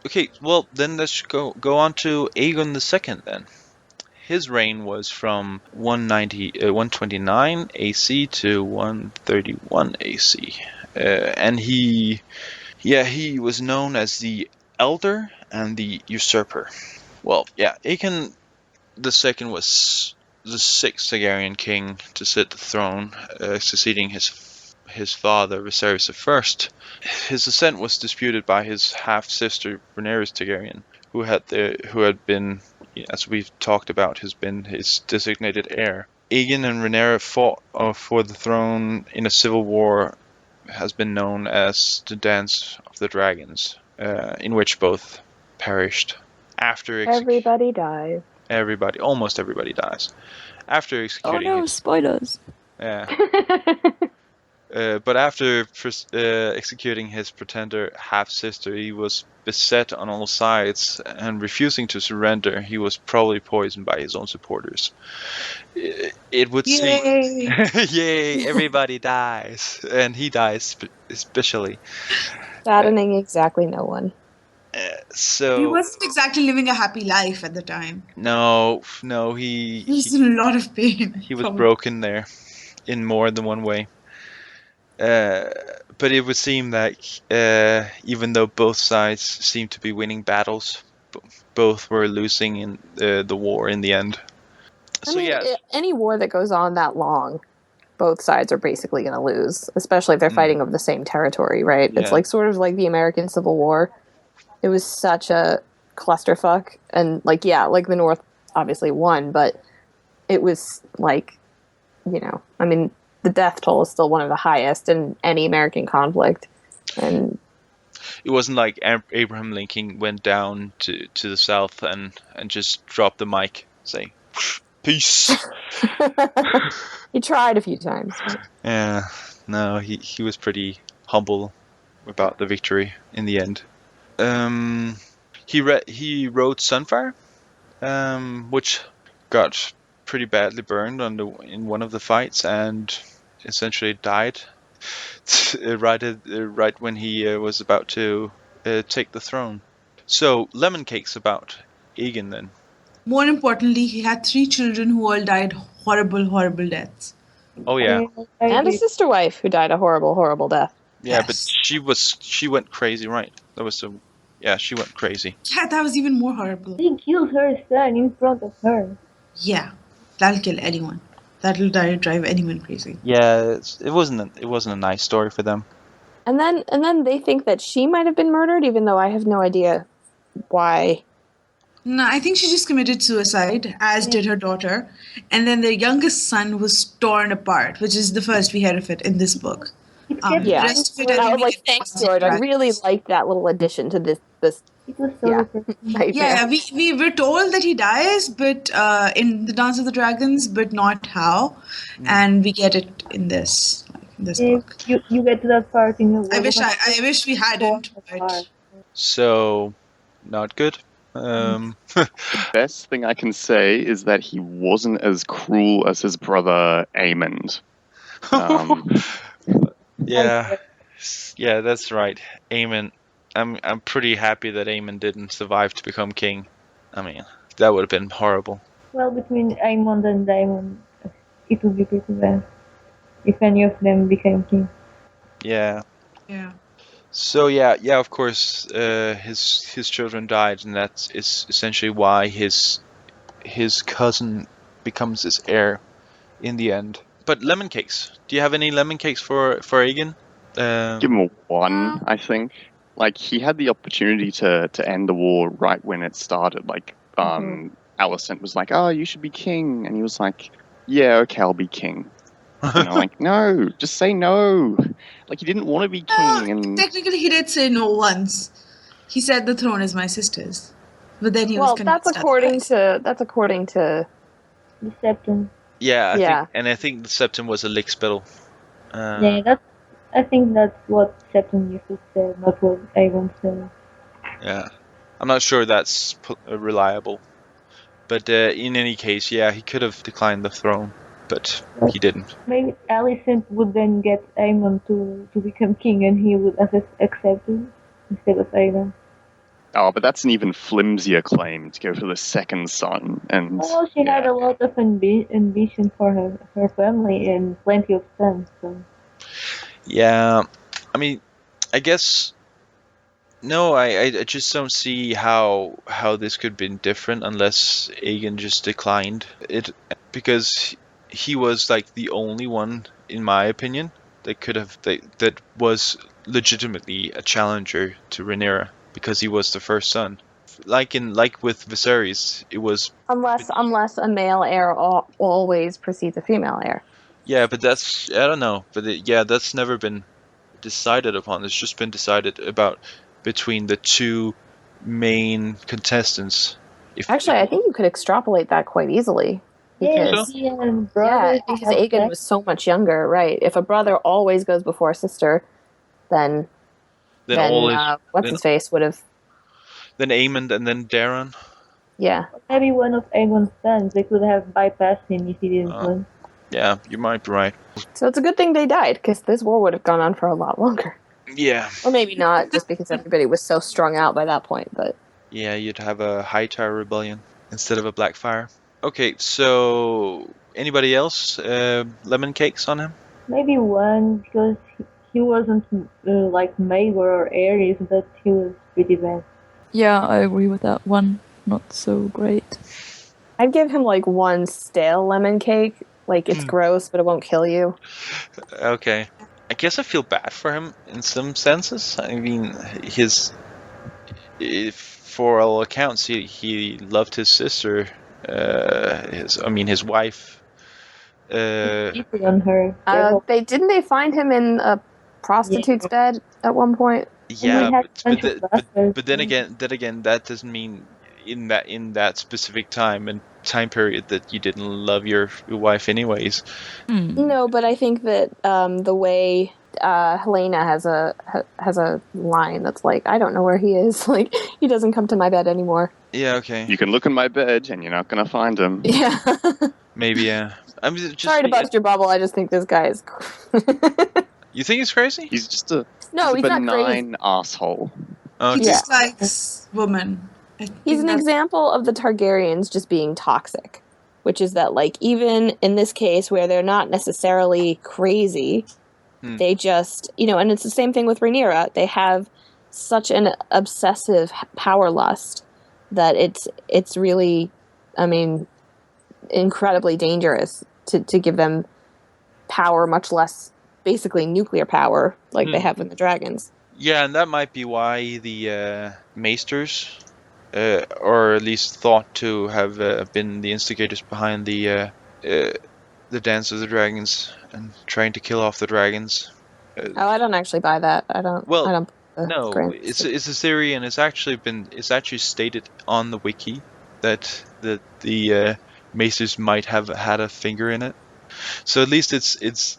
Okay, well then let's go on to Aegon II then. His reign was from 129 AC to 131 AC, and he was known as the Elder and the Usurper. Well, yeah, Aegon II was the sixth Targaryen king to sit the throne, succeeding his father Viserys I. His ascent was disputed by his half sister Rhaenyra Targaryen, who had been, as we've talked about, has been his designated heir. Aegon and Rhaenyra fought for the throne in a civil war, has been known as the Dance of the Dragons, in which both perished. After Everybody dies. Almost everybody dies. After executing. Oh no! Spoilers. Yeah. But after executing his pretender half-sister, he was beset on all sides, and refusing to surrender, he was probably poisoned by his own supporters. It would seem... Yay! Everybody dies. And he dies especially. Saddening exactly no one. So he wasn't exactly living a happy life at the time. No, he was in a lot of pain. He was broken there in more than one way. But it would seem like even though both sides seemed to be winning battles, both were losing in the war in the end. Any war that goes on that long, both sides are basically going to lose, especially if they're fighting over the same territory, right? Yeah. It's like sort of like the American Civil War. It was such a clusterfuck, and like the North obviously won, but it was like, the death toll is still one of the highest in any American conflict. And it wasn't like Abraham Lincoln went down to the South and just dropped the mic, saying, "Peace." He tried a few times. But... Yeah, no, he was pretty humble about the victory in the end. He wrote Sunfire, which got pretty badly burned in one of the fights and essentially died right when he was about to take the throne. So, lemon cakes about Aegon then. More importantly, he had 3 children who all died horrible, horrible deaths. Oh yeah, and a sister wife who died a horrible, horrible death. Yeah, yes. But she went crazy, right? She went crazy. Yeah, that was even more horrible. He killed her son in front of her. Yeah, that'll kill anyone. That'll drive anyone crazy. Yeah, it wasn't a nice story for them. And then they think that she might have been murdered, even though I have no idea why. No, I think she just committed suicide, as did her daughter. And then their youngest son was torn apart, which is the first we heard of it in this book. I was like, thanks, George. I really liked that little addition to this. It was so we were told that he dies, but in the Dance of the Dragons, but not how. And we get it in this book. You get to that part in your. I wish we hadn't. But... So, not good. The best thing I can say is that he wasn't as cruel as his brother Aemond. Yeah, that's right. Aemond. I'm pretty happy that Aemond didn't survive to become king. I mean, that would have been horrible. Well, between Aemond and Daemon, it would be pretty bad if any of them became king. Yeah. Yeah. So of course, his children died, and that is essentially why his cousin becomes his heir in the end. But lemon cakes. Do you have any lemon cakes for Aegon? Give him a 1, I think. Like, he had the opportunity to end the war right when it started. Like, Alicent was like, "Oh, you should be king," and he was like, "Yeah, okay, I'll be king." And I'm like, no, just say no. Like, he didn't want to be king. And technically, he did say no once. He said the throne is my sister's, but then he was convinced. That's according to the Septon. Yeah, I think the Septon was a lick spittle. I think that's what Septon used to say, not what Aegon said. Yeah, I'm not sure that's reliable, but in any case, he could have declined the throne. But he didn't. Maybe Alicent would then get Aemon to become king, and he would accept it instead of Aegon. Oh, but that's an even flimsier claim to go for the second son. And well, she had a lot of ambition for her family and plenty of sons. So. Yeah, I mean, I guess no. I just don't see how this could have been different unless Aegon just declined it, because he was like the only one, in my opinion, that could have that was legitimately a challenger to Rhaenyra, because he was the first son. Like with Viserys, it was unless a male heir always precedes a female heir. Yeah, but that's I don't know, but that's never been decided upon. It's just been decided about between the two main contestants. Actually, I think you could extrapolate that quite easily. Because, because Aegon was so much younger, right? If a brother always goes before a sister, then what's his face would have. Then Aemond and then Daron. Yeah. Maybe one of Aegon's sons. They could have bypassed him if he didn't win. Yeah, you might be right. So it's a good thing they died, because this war would have gone on for a lot longer. Yeah. Or maybe not, just because everybody was so strung out by that point. But yeah, you'd have a Hightower rebellion instead of a Blackfire. Okay, so anybody else lemon cakes on him? Maybe one, because he wasn't like Maegor or Aerys, but he was pretty bad. Yeah, I agree with that one. Not so great. I'd give him like one stale lemon cake. Like, it's gross, but it won't kill you. Okay. I guess I feel bad for him in some senses. I mean, for all accounts, he loved his sister. His wife. Cheated on her. They find him in a prostitute's bed at one point. Yeah, but then again, that doesn't mean in that specific time and time period that you didn't love your wife anyways. No, but I think that the way Helena has a line that's like, I don't know where he is. Like, he doesn't come to my bed anymore. Yeah, okay. You can look in my bed and you're not gonna find him. Yeah. Maybe, yeah. I'm just sorry to bust your bubble. I just think this guy is. You think he's crazy? He's just a he's benign not asshole. He just likes women. He's an example of the Targaryens just being toxic, which is that, like, even in this case where they're not necessarily crazy, they just, and it's the same thing with Rhaenyra. They have such an obsessive power lust that it's really, I mean, incredibly dangerous to give them power, much less basically nuclear power like they have in the dragons. Yeah, and that might be why the Maesters, or at least thought to have been the instigators behind the Dance of the Dragons and trying to kill off the dragons. I don't actually buy that. I don't. No, it's a theory, and it's actually stated on the wiki that the Maesters might have had a finger in it. So at least it's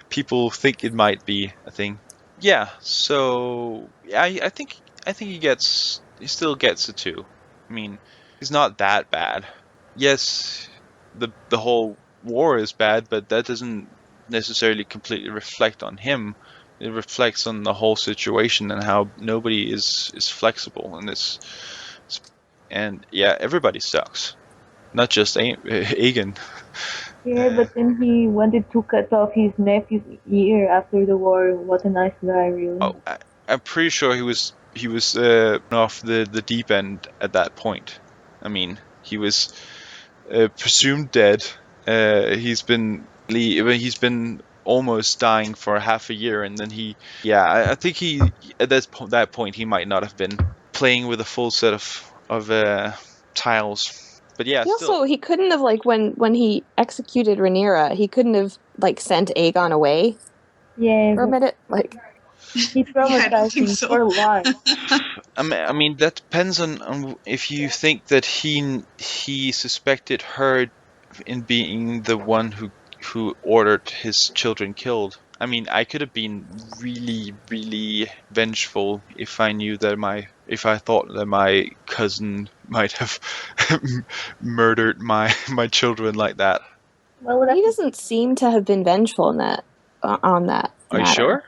people think it might be a thing. Yeah. So I think he still gets a 2. I mean, he's not that bad. Yes, the whole war is bad, but that doesn't necessarily completely reflect on him. It reflects on the whole situation and how nobody is flexible in this. And yeah, everybody sucks, not just Aegon. Yeah, but then he wanted to cut off his nephew's ear after the war. What a nice guy, really. Oh, I'm pretty sure he was off the deep end at that point. I mean, he was presumed dead. He's been almost dying for half a year, and then I think he at that point he might not have been playing with a full set of tiles. But yeah, he couldn't have, like, when he executed Rhaenyra, he couldn't have, like, sent Aegon away. Yeah, for a minute, like. He traumatized him for life. I mean, that depends on if you think that he suspected her in being the one who ordered his children killed. I mean, I could have been really, really vengeful if I thought that my cousin might have murdered my children like that. Well, he doesn't seem to have been vengeful in that. On that. Are you sure?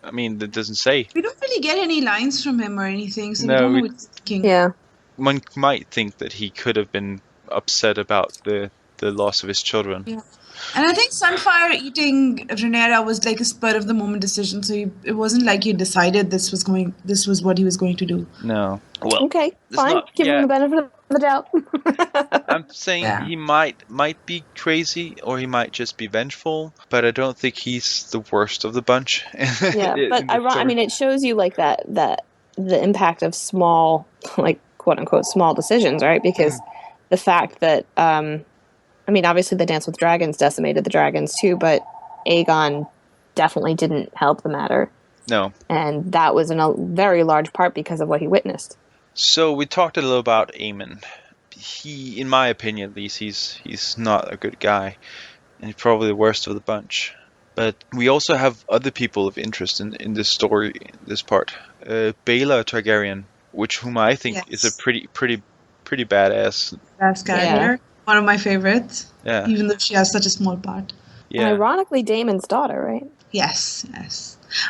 I mean, that doesn't say. We don't really get any lines from him or anything, so No, we don't know what he's thinking. Yeah. One might think that he could have been upset about the loss of his children. Yeah. And I think Sunfire eating Rhaenyra was like a spur of the moment decision. So it wasn't like he decided this was what he was going to do. No. Well, Okay, fine. Give him the benefit of the doubt. I'm saying he might be crazy, or he might just be vengeful. But I don't think he's the worst of the bunch. Yeah, but I mean, it shows you like that the impact of small, like quote unquote small decisions, right? Because the fact that I mean, obviously the Dance with Dragons decimated the dragons too, but Aegon definitely didn't help the matter. No. And that was in a very large part because of what he witnessed. So we talked a little about Aemon. He, in my opinion at least, he's not a good guy. And he's probably the worst of the bunch. But we also have other people of interest in this story, this part. Baela Targaryen, whom I think is a pretty badass. Badass character. Yeah. One of my favorites. Yeah. Even though she has such a small part. Yeah. And ironically, Daemon's daughter, right? Yes.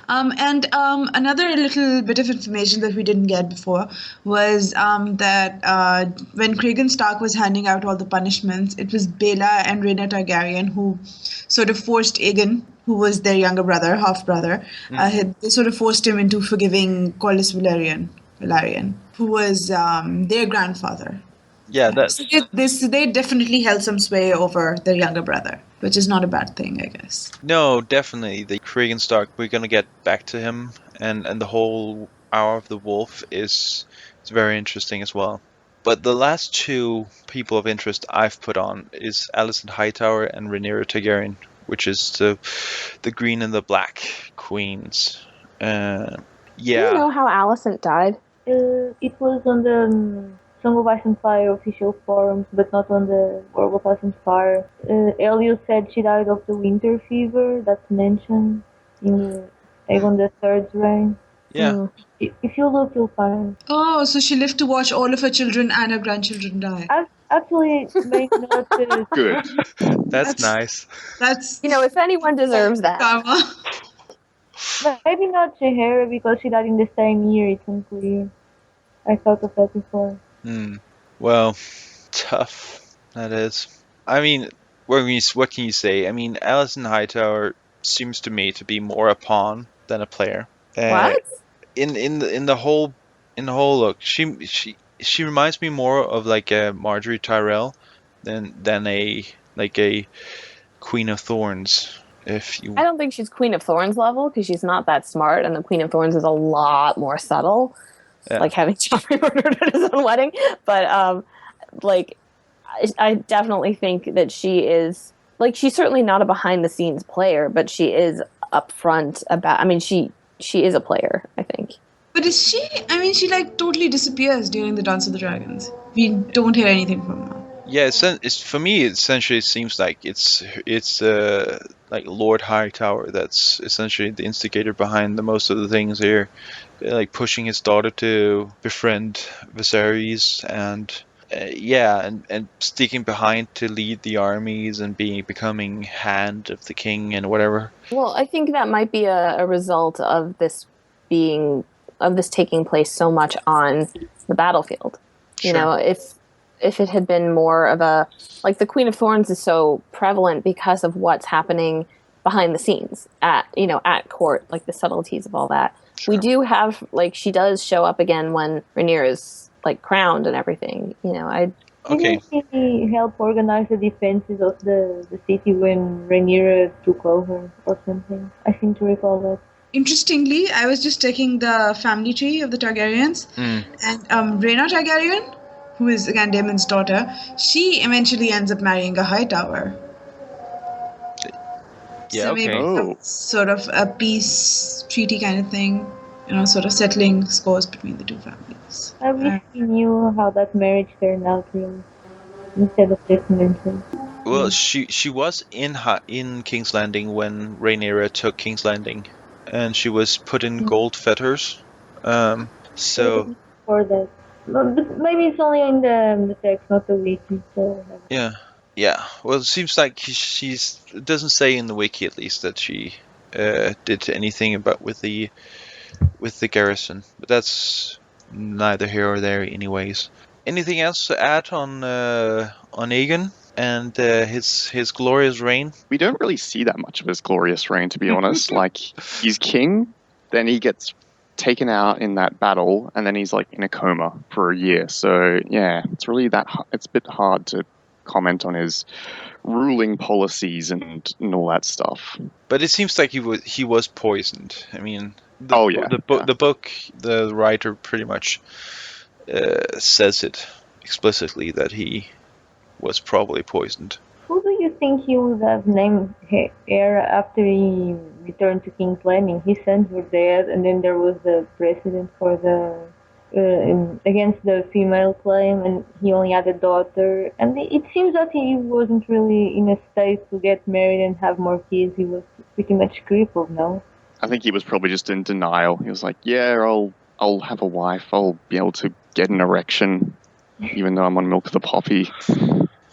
And another little bit of information that we didn't get before was that when Cregan Stark was handing out all the punishments, it was Baela and Rhaena Targaryen who sort of forced Aegon, who was their younger brother, half-brother, they sort of forced him into forgiving Corlys Velaryon, who was their grandfather. Yeah, that's... So they definitely held some sway over their younger brother, which is not a bad thing, I guess. No, definitely. The Cregan Stark, we're going to get back to him, and the whole Hour of the Wolf is very interesting as well. But the last two people of interest I've put on is Alicent Hightower and Rhaenyra Targaryen, which is the green and the black queens. Yeah. Do you know how Alicent died? It was on the Song of Ice and Fire official forums, but not on the World of Ice and Fire. Elio said she died of the winter fever that's mentioned in Aegon III's reign. Yeah. If you look, you'll find. Oh, so she lived to watch all of her children and her grandchildren die. Actually, maybe not. Good. That's nice. That's if anyone deserves that. Karma. Maybe not Jaehaera because she died in the same year. It's unclear. I thought of that before. Well, tough. That is. I mean, what can you say? I mean, Alicent Hightower seems to me to be more a pawn than a player. What? In the whole look, she reminds me more of like a Marjorie Tyrell than a Queen of Thorns. I don't think she's Queen of Thorns level because she's not that smart, and the Queen of Thorns is a lot more subtle. Yeah. Like having Joffrey murdered at his own wedding, but I definitely think that she is she's certainly not a behind the scenes player, but she is upfront about. I mean, she is a player, I think. But is she? I mean, she totally disappears during the Dance of the Dragons. We don't hear anything from her. Yeah, it's for me. Essentially, it seems like it's like Lord Hightower that's essentially the instigator behind most of the things here, like pushing his daughter to befriend Viserys and sticking behind to lead the armies and becoming hand of the king and whatever. Well, I think that might be a result of this taking place so much on the battlefield. Sure. You know, if it had been more of a the Queen of Thorns is so prevalent because of what's happening behind the scenes at court, like the subtleties of all that. Sure. We do have she does show up again when Rhaenyra is crowned and everything. Didn't she help organize the defenses of the city when Rhaenyra took over or something? I seem to recall that. Interestingly, I was just checking the family tree of the Targaryens, and Rhaena Targaryen, who is again Daemon's daughter, she eventually ends up marrying a Hightower. Yeah, so maybe sort of a peace treaty kind of thing, sort of settling scores between the two families. I wish we knew how that marriage turned out, really, instead of just mentioned. Well, she was in King's Landing when Rhaenyra took King's Landing, and she was put in gold fetters. So. For that. But maybe it's only in the text, not the wiki. So. Yeah. Well, it seems like it doesn't say in the wiki at least that she did anything about with the garrison. But that's neither here or there, anyways. Anything else to add on Aegon and his glorious reign? We don't really see that much of his glorious reign, to be honest. Like, he's king, then he gets taken out in that battle, and then he's like in a coma for a year. So yeah, it's really it's a bit hard to comment on his ruling policies and all that stuff. But it seems like he was poisoned. I mean, the book, the writer pretty much says it explicitly that he was probably poisoned. Who do you think he would have named heir after he returned to King's Landing? His sons were dead, and then there was the precedent for the against the female claim, and he only had a daughter. And it seems that he wasn't really in a state to get married and have more kids. He was pretty much crippled now. I think he was probably just in denial. He was like, "Yeah, I'll have a wife. I'll be able to get an erection, even though I'm on milk of the poppy."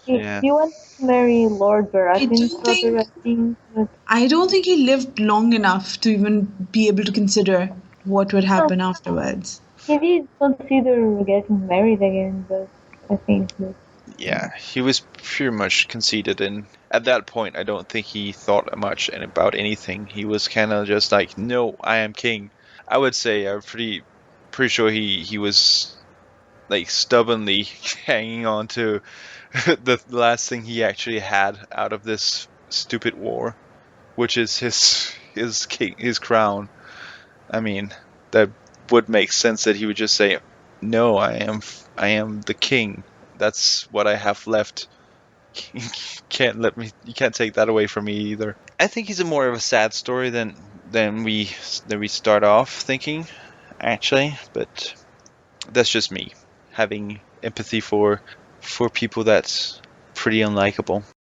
Yeah. He wanted to marry Lord Baratheon's daughter, I think. But I don't think he lived long enough to even be able to consider what would happen afterwards. He did consider getting married again, but I think that... Yeah, he was pretty much conceited, and at that point, I don't think he thought much about anything. He was kind of just like, "No, I am king." I would say I'm pretty sure he was like stubbornly hanging on to the last thing he actually had out of this stupid war, which is his crown. I mean, that would make sense that he would just say, "No, I am the king. That's what I have left. You can't take that away from me either." I think he's more of a sad story than we start off thinking, actually, but that's just me having empathy for people that's pretty unlikable.